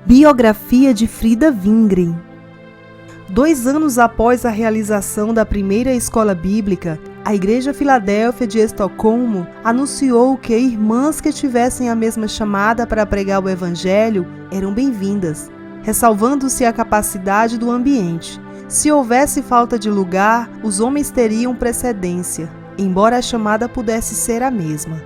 Biografia de Frida Wingren. 2 anos após a realização da primeira escola bíblica, a Igreja Filadélfia de Estocolmo anunciou que irmãs que tivessem a mesma chamada para pregar o Evangelho eram bem-vindas, ressalvando-se a capacidade do ambiente. Se houvesse falta de lugar, os homens teriam precedência, embora a chamada pudesse ser a mesma.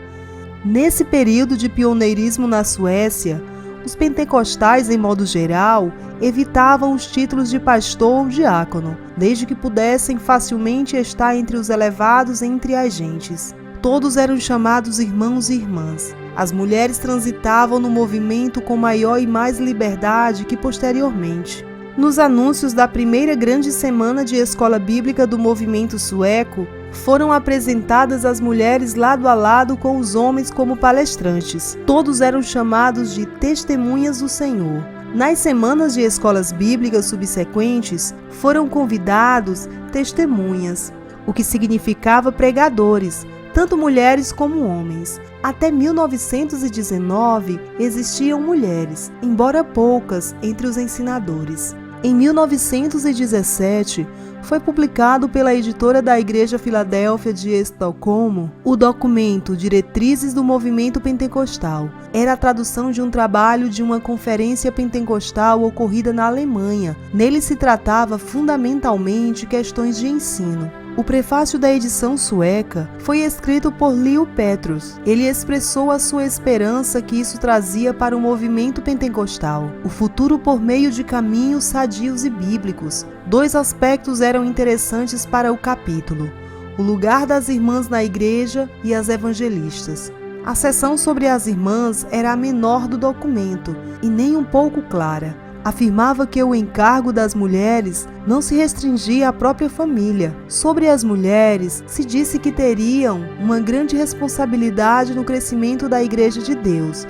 Nesse período de pioneirismo na Suécia, os pentecostais, em modo geral, evitavam os títulos de pastor ou diácono, desde que pudessem facilmente estar entre os elevados entre as gentes. Todos eram chamados irmãos e irmãs. As mulheres transitavam no movimento com maior e mais liberdade que posteriormente. Nos anúncios da primeira grande semana de escola bíblica do movimento sueco, foram apresentadas as mulheres lado a lado com os homens como palestrantes. Todos eram chamados de testemunhas do Senhor. Nas semanas de escolas bíblicas subsequentes, foram convidados testemunhas, o que significava pregadores, tanto mulheres como homens. Até 1919 existiam mulheres, embora poucas entre os ensinadores. Em 1917, foi publicado pela editora da Igreja Filadélfia de Estocolmo o documento Diretrizes do Movimento Pentecostal. Era a tradução de um trabalho de uma conferência pentecostal ocorrida na Alemanha. Nele se tratava fundamentalmente questões de ensino. O prefácio da edição sueca foi escrito por Leo Petrus. Ele expressou a sua esperança que isso trazia para o movimento pentecostal, o futuro por meio de caminhos sadios e bíblicos. 2 aspectos eram interessantes para o capítulo: o lugar das irmãs na igreja e as evangelistas. A seção sobre as irmãs era a menor do documento e nem um pouco clara. Afirmava que o encargo das mulheres não se restringia à própria família. Sobre as mulheres, se disse que teriam uma grande responsabilidade no crescimento da Igreja de Deus.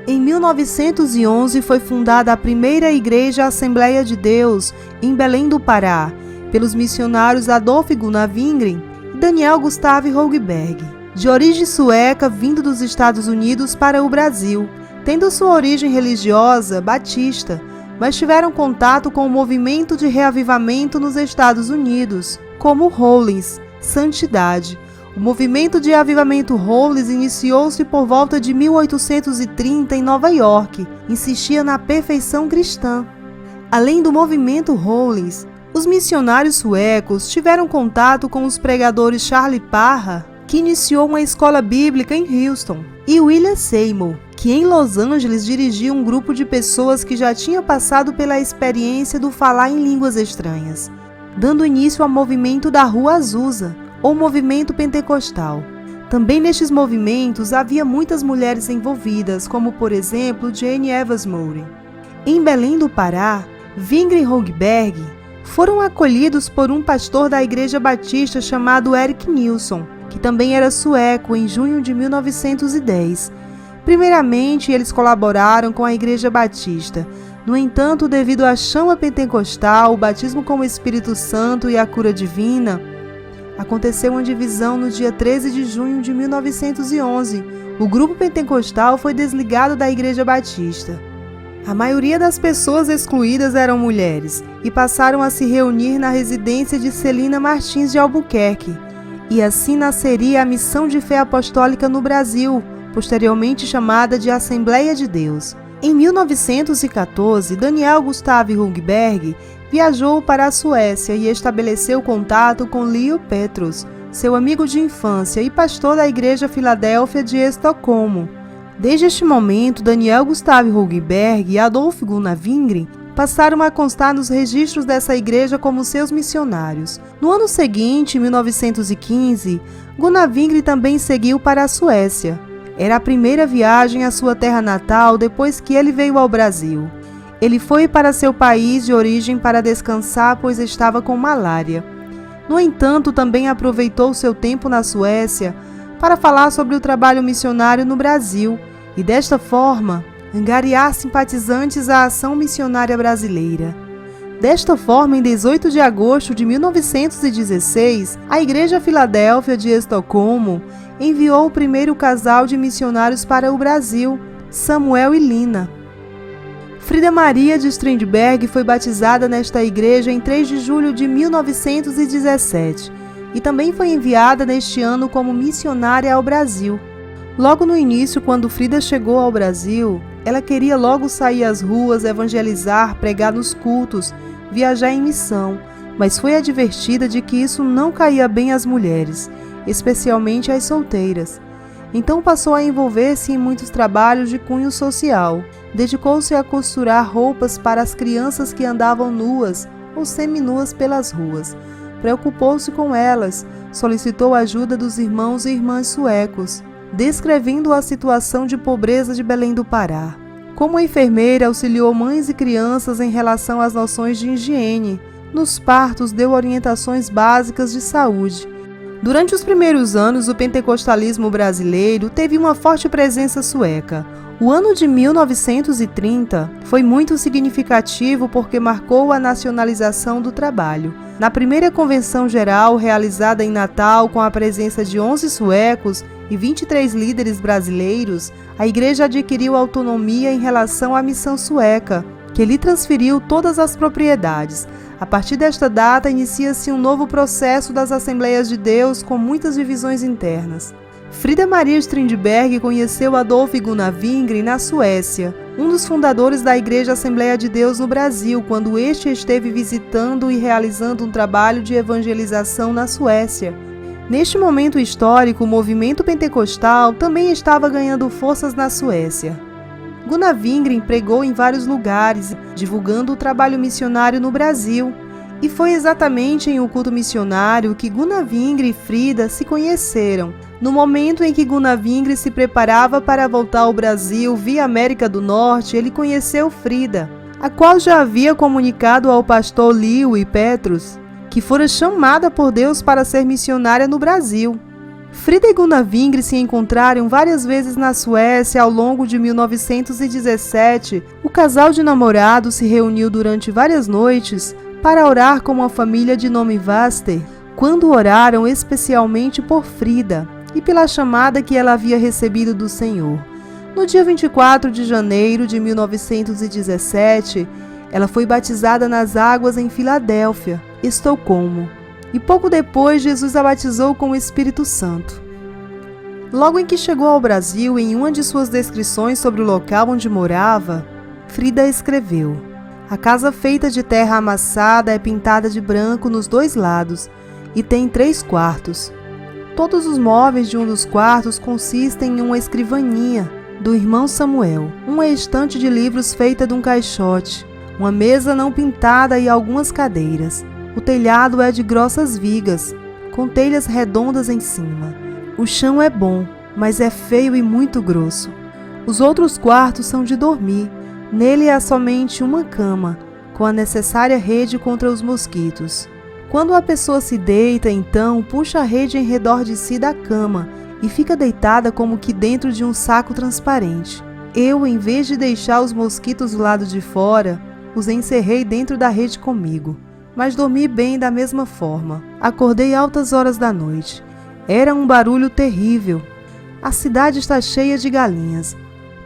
Em 1911 foi fundada a primeira Igreja Assembleia de Deus em Belém do Pará, pelos missionários Adolf Gunnar Wingren e Daniel Gustav Holgberg, de origem sueca vindo dos Estados Unidos para o Brasil, tendo sua origem religiosa batista, mas tiveram contato com o movimento de reavivamento nos Estados Unidos, como Hollins, Santidade. O movimento de avivamento Hollins iniciou-se por volta de 1830 em Nova York, insistia na perfeição cristã. Além do movimento Hollins, os missionários suecos tiveram contato com os pregadores Charlie Parra, que iniciou uma escola bíblica em Houston, e William Seymour, que em Los Angeles dirigia um grupo de pessoas que já tinha passado pela experiência do falar em línguas estranhas, dando início ao movimento da Rua Azusa, ou movimento pentecostal. Também nestes movimentos havia muitas mulheres envolvidas, como por exemplo Jane Evans Moore. Em Belém do Pará, Wingren e Holgberg foram acolhidos por um pastor da Igreja Batista chamado Erik Nilsson, que também era sueco, em junho de 1910. Primeiramente, eles colaboraram com a Igreja Batista. No entanto, devido à chama pentecostal, o batismo com o Espírito Santo e a cura divina, aconteceu uma divisão no dia 13 de junho de 1911. O grupo pentecostal foi desligado da Igreja Batista. A maioria das pessoas excluídas eram mulheres e passaram a se reunir na residência de Celina Martins de Albuquerque. E assim nasceria a Missão de Fé Apostólica no Brasil, posteriormente chamada de Assembleia de Deus. Em 1914, Daniel Gustav Holgberg viajou para a Suécia e estabeleceu contato com Leo Petrus, seu amigo de infância e pastor da Igreja Filadélfia de Estocolmo. Desde este momento, Daniel Gustav Holgberg e Adolf Gunnar Wingren passaram a constar nos registros dessa igreja como seus missionários. No ano seguinte, 1915, Gunnar Wingren também seguiu para a Suécia. Era a primeira viagem à sua terra natal depois que ele veio ao Brasil. Ele foi para seu país de origem para descansar, pois estava com malária. No entanto, também aproveitou seu tempo na Suécia para falar sobre o trabalho missionário no Brasil e, desta forma, angariar simpatizantes à ação missionária brasileira. Desta forma, em 18 de agosto de 1916, a Igreja Filadélfia de Estocolmo enviou o primeiro casal de missionários para o Brasil, Samuel e Lina. Frida Maria de Strindberg foi batizada nesta igreja em 3 de julho de 1917 e também foi enviada neste ano como missionária ao Brasil. Logo no início, quando Frida chegou ao Brasil, ela queria logo sair às ruas, evangelizar, pregar nos cultos, viajar em missão, mas foi advertida de que isso não caía bem às mulheres, especialmente às solteiras. Então passou a envolver-se em muitos trabalhos de cunho social. Dedicou-se a costurar roupas para as crianças que andavam nuas ou seminuas pelas ruas. Preocupou-se com elas, solicitou a ajuda dos irmãos e irmãs suecos, descrevendo a situação de pobreza de Belém do Pará. Como enfermeira, auxiliou mães e crianças em relação às noções de higiene. Nos partos, deu orientações básicas de saúde. Durante os primeiros anos, o pentecostalismo brasileiro teve uma forte presença sueca. O ano de 1930 foi muito significativo porque marcou a nacionalização do trabalho. Na primeira convenção geral, realizada em Natal com a presença de 11 suecos e 23 líderes brasileiros, a igreja adquiriu autonomia em relação à missão sueca, que lhe transferiu todas as propriedades. A partir desta data, inicia-se um novo processo das Assembleias de Deus com muitas divisões internas. Frida Maria Strindberg conheceu Adolf Gunnar Wingren na Suécia, um dos fundadores da Igreja Assembleia de Deus no Brasil, quando este esteve visitando e realizando um trabalho de evangelização na Suécia. Neste momento histórico, o movimento pentecostal também estava ganhando forças na Suécia. Gunnar Wingren pregou em vários lugares, divulgando o trabalho missionário no Brasil. E foi exatamente em um culto missionário que Gunnar Wingren e Frida se conheceram. No momento em que Gunnar Wingren se preparava para voltar ao Brasil via América do Norte, ele conheceu Frida, a qual já havia comunicado ao pastor Lewi Petrus que fora chamada por Deus para ser missionária no Brasil. Frida e Gunnar Wingren se encontraram várias vezes na Suécia ao longo de 1917. O casal de namorados se reuniu durante várias noites para orar com uma família de nome Vaster, quando oraram especialmente por Frida e pela chamada que ela havia recebido do Senhor. No dia 24 de janeiro de 1917, ela foi batizada nas águas em Filadélfia, Estocolmo. E pouco depois, Jesus a batizou com o Espírito Santo. Logo em que chegou ao Brasil, em uma de suas descrições sobre o local onde morava, Frida escreveu: "A casa feita de terra amassada é pintada de branco nos 2 lados e tem 3 quartos. Todos os móveis de um dos quartos consistem em uma escrivaninha do irmão Samuel, uma estante de livros feita de um caixote, uma mesa não pintada e algumas cadeiras. O telhado é de grossas vigas, com telhas redondas em cima. O chão é bom, mas é feio e muito grosso. Os outros quartos são de dormir. Nele há somente uma cama, com a necessária rede contra os mosquitos. Quando a pessoa se deita, então puxa a rede em redor de si da cama e fica deitada como que dentro de um saco transparente. Eu, em vez de deixar os mosquitos do lado de fora, os encerrei dentro da rede comigo. Mas dormi bem da mesma forma. Acordei altas horas da noite. Era um barulho terrível. A cidade está cheia de galinhas.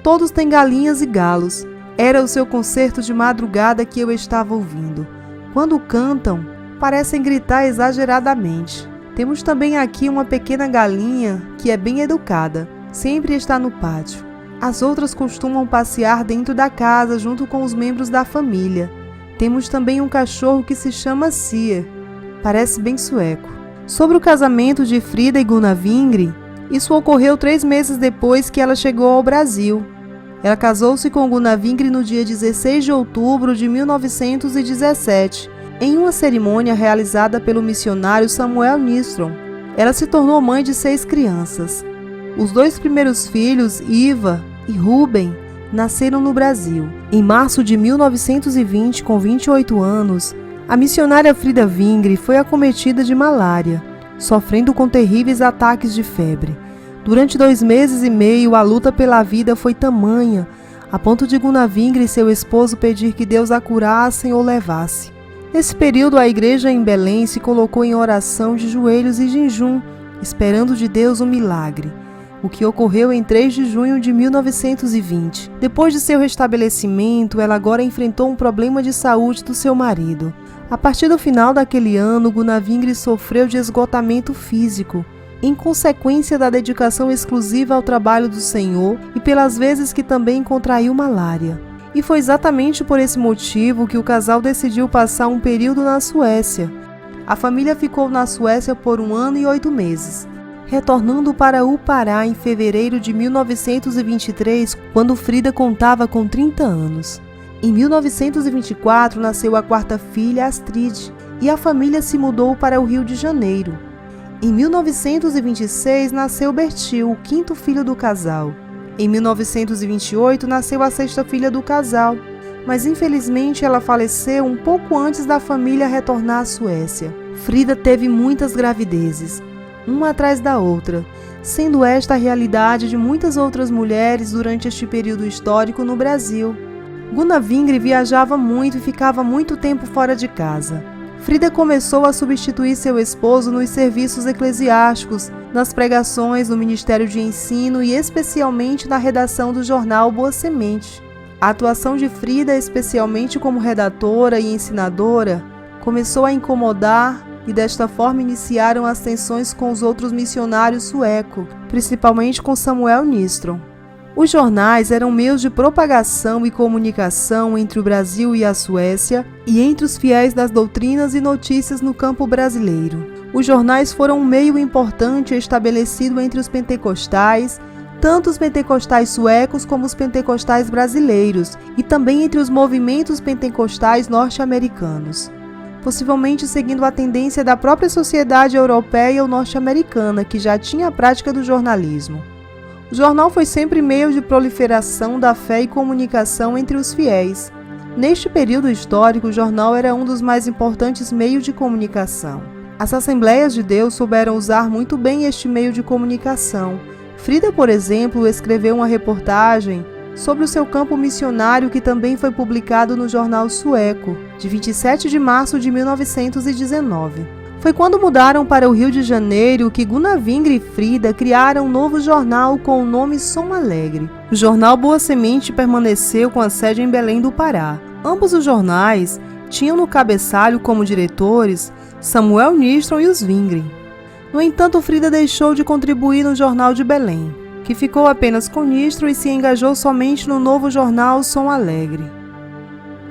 Todos têm galinhas e galos. Era o seu concerto de madrugada que eu estava ouvindo. Quando cantam, parecem gritar exageradamente. Temos também aqui uma pequena galinha que é bem educada. Sempre está no pátio. As outras costumam passear dentro da casa junto com os membros da família. Temos também um cachorro que se chama Sier. Parece bem sueco." Sobre o casamento de Frida e Gunnar Wingren, isso ocorreu 3 meses depois que ela chegou ao Brasil. Ela casou-se com Gunnar Wingren no dia 16 de outubro de 1917, em uma cerimônia realizada pelo missionário Samuel Nystrom. Ela se tornou mãe de 6 crianças. Os 2 primeiros filhos, Iva e Ruben, nasceram no Brasil. Em março de 1920, com 28 anos, a missionária Frida Wingren foi acometida de malária, sofrendo com terríveis ataques de febre. Durante 2 meses e meio, a luta pela vida foi tamanha, a ponto de Gunnar Wingren e seu esposo pedir que Deus a curassem ou levasse. Nesse período, a igreja em Belém se colocou em oração de joelhos e jejum, esperando de Deus um milagre. o que ocorreu em 3 de junho de 1920. Depois de seu restabelecimento, ela agora enfrentou um problema de saúde do seu marido. A partir do final daquele ano, Gunavingri sofreu de esgotamento físico, em consequência da dedicação exclusiva ao trabalho do Senhor e pelas vezes que também contraiu malária. E foi exatamente por esse motivo que o casal decidiu passar um período na Suécia. A família ficou na Suécia por 1 ano e 8 meses, retornando para o Pará em fevereiro de 1923, quando Frida contava com 30 anos. Em 1924 nasceu a 4ª filha, Astrid, e a família se mudou para o Rio de Janeiro. Em 1926 nasceu Bertil, o 5º filho do casal. Em 1928 nasceu a 6ª filha do casal, mas infelizmente ela faleceu um pouco antes da família retornar à Suécia. Frida teve muitas gravidezes, uma atrás da outra, sendo esta a realidade de muitas outras mulheres durante este período histórico no Brasil. Gunavingri viajava muito e ficava muito tempo fora de casa. Frida começou a substituir seu esposo nos serviços eclesiásticos, nas pregações, no Ministério de Ensino e especialmente na redação do jornal Boa Semente. A atuação de Frida, especialmente como redatora e ensinadora, começou a incomodar e desta forma iniciaram as tensões com os outros missionários suecos, principalmente com Samuel Nistrom. Os jornais eram meios de propagação e comunicação entre o Brasil e a Suécia e entre os fiéis das doutrinas e notícias no campo brasileiro. Os jornais foram um meio importante estabelecido entre os pentecostais, tanto os pentecostais suecos como os pentecostais brasileiros, e também entre os movimentos pentecostais norte-americanos, possivelmente seguindo a tendência da própria sociedade europeia ou norte-americana, que já tinha a prática do jornalismo. O jornal foi sempre meio de proliferação da fé e comunicação entre os fiéis. Neste período histórico, o jornal era um dos mais importantes meios de comunicação. As Assembleias de Deus souberam usar muito bem este meio de comunicação. Frida, por exemplo, escreveu uma reportagem sobre o seu campo missionário que também foi publicado no jornal sueco, de 27 de março de 1919. Foi quando mudaram para o Rio de Janeiro que Gunavingri e Frida criaram um novo jornal com o nome Som Alegre. O jornal Boa Semente permaneceu com a sede em Belém do Pará. Ambos os jornais tinham no cabeçalho como diretores Samuel Nistrom e os Vingren. No entanto, Frida deixou de contribuir no jornal de Belém, que ficou apenas com Nistrom e se engajou somente no novo jornal Som Alegre.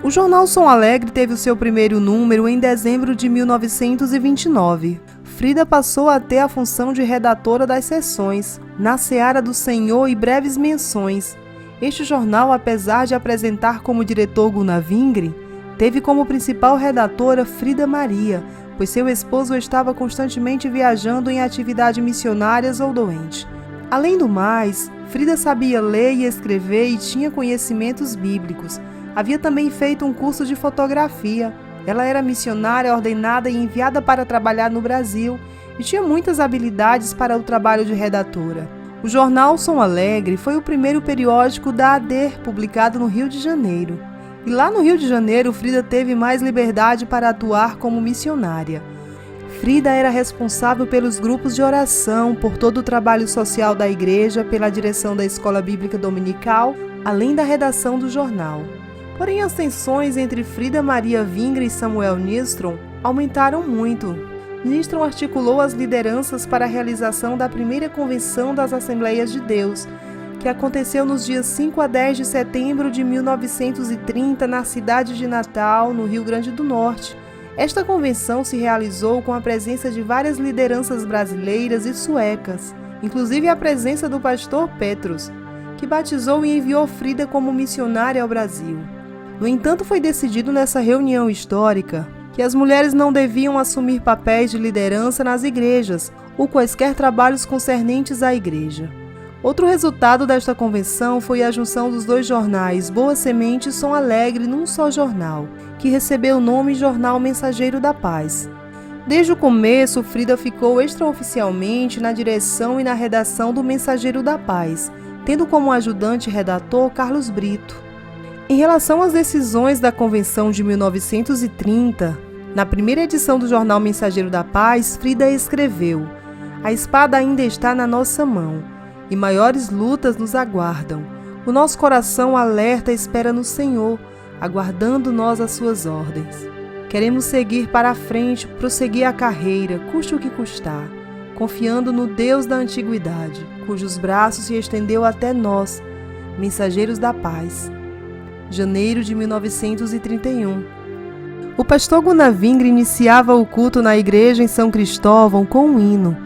O jornal Som Alegre teve o seu primeiro número em dezembro de 1929. Frida passou a ter a função de redatora das seções, Na Seara do Senhor e Breves Menções. Este jornal, apesar de apresentar como diretor Gunavingri, teve como principal redatora Frida Maria, pois seu esposo estava constantemente viajando em atividades missionárias ou doente. Além do mais, Frida sabia ler e escrever e tinha conhecimentos bíblicos. Havia também feito um curso de fotografia. Ela era missionária ordenada e enviada para trabalhar no Brasil e tinha muitas habilidades para o trabalho de redatora. O jornal Som Alegre foi o primeiro periódico da ADER publicado no Rio de Janeiro. E lá no Rio de Janeiro, Frida teve mais liberdade para atuar como missionária. Frida era responsável pelos grupos de oração, por todo o trabalho social da igreja, pela direção da escola bíblica dominical, além da redação do jornal. Porém, as tensões entre Frida Maria Vingre e Samuel Nistrom aumentaram muito. Nistrom articulou as lideranças para a realização da primeira convenção das Assembleias de Deus, que aconteceu nos dias 5 a 10 de setembro de 1930 na cidade de Natal, no Rio Grande do Norte. Esta convenção se realizou com a presença de várias lideranças brasileiras e suecas, inclusive a presença do pastor Petros, que batizou e enviou Frida como missionária ao Brasil. No entanto, foi decidido nessa reunião histórica que as mulheres não deviam assumir papéis de liderança nas igrejas ou quaisquer trabalhos concernentes à igreja. Outro resultado desta convenção foi a junção dos dois jornais Boa Semente e Som Alegre num só jornal, que recebeu o nome Jornal Mensageiro da Paz. Desde o começo, Frida ficou extraoficialmente na direção e na redação do Mensageiro da Paz, tendo como ajudante redator Carlos Brito. Em relação às decisões da Convenção de 1930, na primeira edição do jornal Mensageiro da Paz, Frida escreveu: "A espada ainda está na nossa mão. e maiores lutas nos aguardam. O nosso coração alerta espera no Senhor, aguardando nós as suas ordens. Queremos seguir para a frente, prosseguir a carreira, custe o que custar, confiando no Deus da antiguidade, cujos braços se estendeu até nós, mensageiros da paz. Janeiro de 1931. O pastor Gunnar Vingre iniciava o culto na igreja em São Cristóvão com um hino.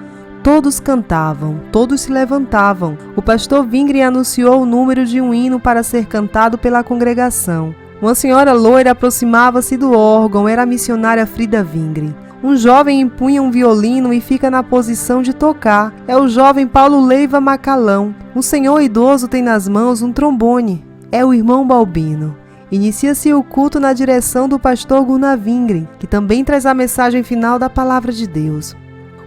Todos cantavam, todos se levantavam. O pastor Vingre anunciou o número de um hino para ser cantado pela congregação. Uma senhora loira aproximava-se do órgão, era a missionária Frida Vingre. Um jovem empunha um violino e fica na posição de tocar. É o jovem Paulo Leiva Macalão. Um senhor idoso tem nas mãos um trombone. É o irmão Balbino. Inicia-se o culto na direção do pastor Gunnar Vingre, que também traz a mensagem final da Palavra de Deus.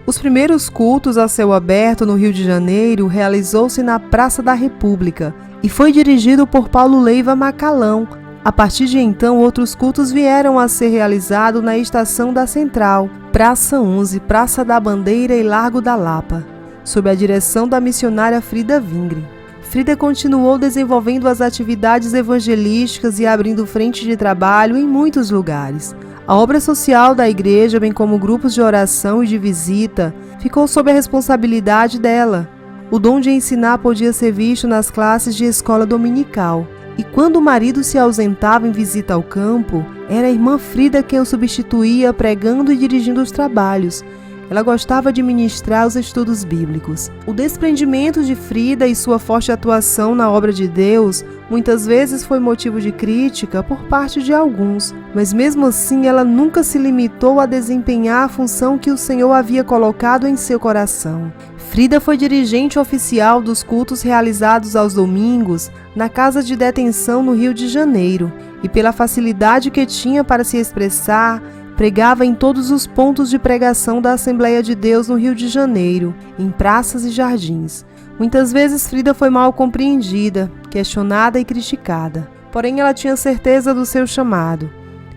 Os primeiros cultos a céu aberto no Rio de Janeiro realizou-se na Praça da República e foi dirigido por Paulo Leiva Macalão. A partir de então, outros cultos vieram a ser realizados na Estação da Central, Praça 11, Praça da Bandeira e Largo da Lapa, sob a direção da missionária Frida Vingre. Frida continuou desenvolvendo as atividades evangelísticas e abrindo frente de trabalho em muitos lugares. A obra social da igreja, bem como grupos de oração e de visita, ficou sob a responsabilidade dela. O dom de ensinar podia ser visto nas classes de escola dominical. E quando o marido se ausentava em visita ao campo, era a irmã Frida quem o substituía pregando e dirigindo os trabalhos. Ela gostava de ministrar os estudos bíblicos. O desprendimento de Frida e sua forte atuação na obra de Deus muitas vezes foi motivo de crítica por parte de alguns, mas mesmo assim ela nunca se limitou a desempenhar a função que o Senhor havia colocado em seu coração. Frida foi dirigente oficial dos cultos realizados aos domingos na Casa de Detenção no Rio de Janeiro e, pela facilidade que tinha para se expressar, pregava em todos os pontos de pregação da Assembleia de Deus no Rio de Janeiro, em praças e jardins. Muitas vezes Frida foi mal compreendida, questionada e criticada, porém ela tinha certeza do seu chamado.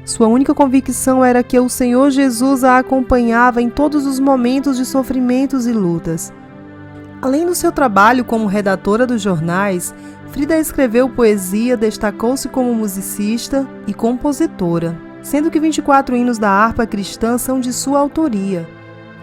Sua única convicção era que o Senhor Jesus a acompanhava em todos os momentos de sofrimentos e lutas. Além do seu trabalho como redatora dos jornais, Frida escreveu poesia, destacou-se como musicista e compositora, sendo que 24 hinos da harpa cristã são de sua autoria,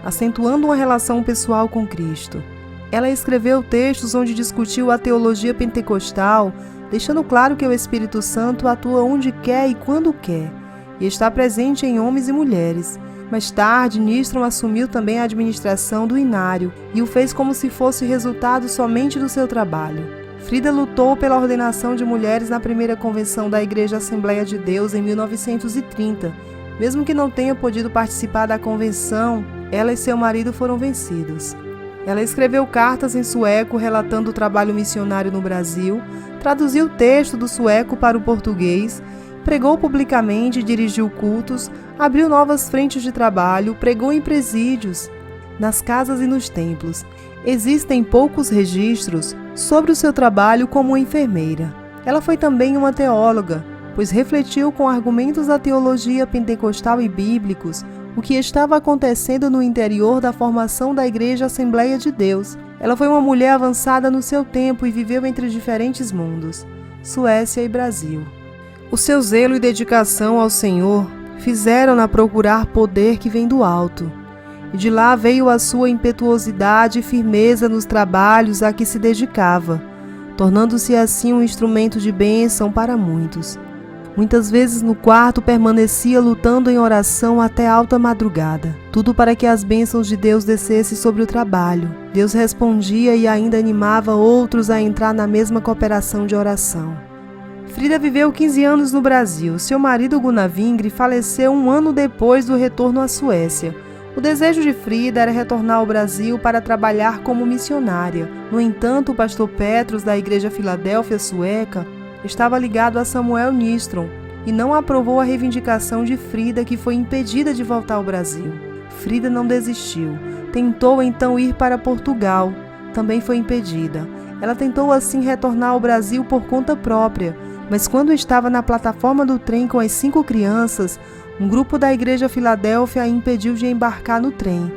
acentuando uma relação pessoal com Cristo. Ela escreveu textos onde discutiu a teologia pentecostal, deixando claro que o Espírito Santo atua onde quer e quando quer, e está presente em homens e mulheres. Mais tarde, Nystrom assumiu também a administração do Inário e o fez como se fosse resultado somente do seu trabalho. Frida lutou pela ordenação de mulheres na primeira convenção da Igreja Assembleia de Deus em 1930. Mesmo que não tenha podido participar da convenção, ela e seu marido foram vencidos. Ela escreveu cartas em sueco relatando o trabalho missionário no Brasil, traduziu o texto do sueco para o português, pregou publicamente e dirigiu cultos, abriu novas frentes de trabalho, pregou em presídios, nas casas e nos templos. Existem poucos registros sobre o seu trabalho como enfermeira. Ela foi também uma teóloga, pois refletiu com argumentos da teologia pentecostal e bíblicos o que estava acontecendo no interior da formação da Igreja Assembleia de Deus. Ela foi uma mulher avançada no seu tempo e viveu entre diferentes mundos, Suécia e Brasil. O seu zelo e dedicação ao Senhor fizeram-na procurar poder que vem do alto. E de lá veio a sua impetuosidade e firmeza nos trabalhos a que se dedicava, tornando-se assim um instrumento de bênção para muitos. Muitas vezes no quarto permanecia lutando em oração até alta madrugada, tudo para que as bênçãos de Deus descessem sobre o trabalho. Deus respondia e ainda animava outros a entrar na mesma cooperação de oração. Frida viveu 15 anos no Brasil. Seu marido Gunnar Vingre faleceu um ano depois do retorno à Suécia. O desejo de Frida era retornar ao Brasil para trabalhar como missionária. No entanto, o pastor Petros, da Igreja Filadélfia Sueca, estava ligado a Samuel Nystrom e não aprovou a reivindicação de Frida, que foi impedida de voltar ao Brasil. Frida não desistiu. Tentou então ir para Portugal. Também foi impedida. Ela tentou assim retornar ao Brasil por conta própria, mas quando estava na plataforma do trem com as 5 crianças, um grupo da Igreja Filadélfia a impediu de embarcar no trem.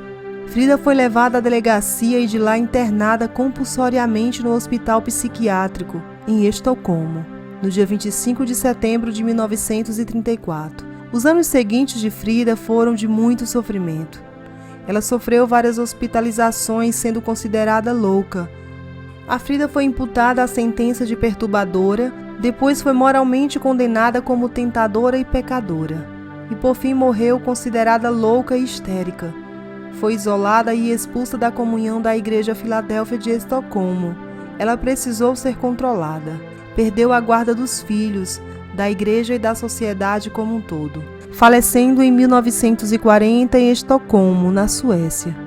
Frida foi levada à delegacia e de lá internada compulsoriamente no hospital psiquiátrico, em Estocolmo, no dia 25 de setembro de 1934. Os anos seguintes de Frida foram de muito sofrimento. Ela sofreu várias hospitalizações, sendo considerada louca. A Frida foi imputada à sentença de perturbadora, depois foi moralmente condenada como tentadora e pecadora, e por fim morreu considerada louca e histérica. Foi isolada e expulsa da comunhão da Igreja Filadélfia de Estocolmo. Ela precisou ser controlada. Perdeu a guarda dos filhos, da igreja e da sociedade como um todo, falecendo em 1940 em Estocolmo, na Suécia.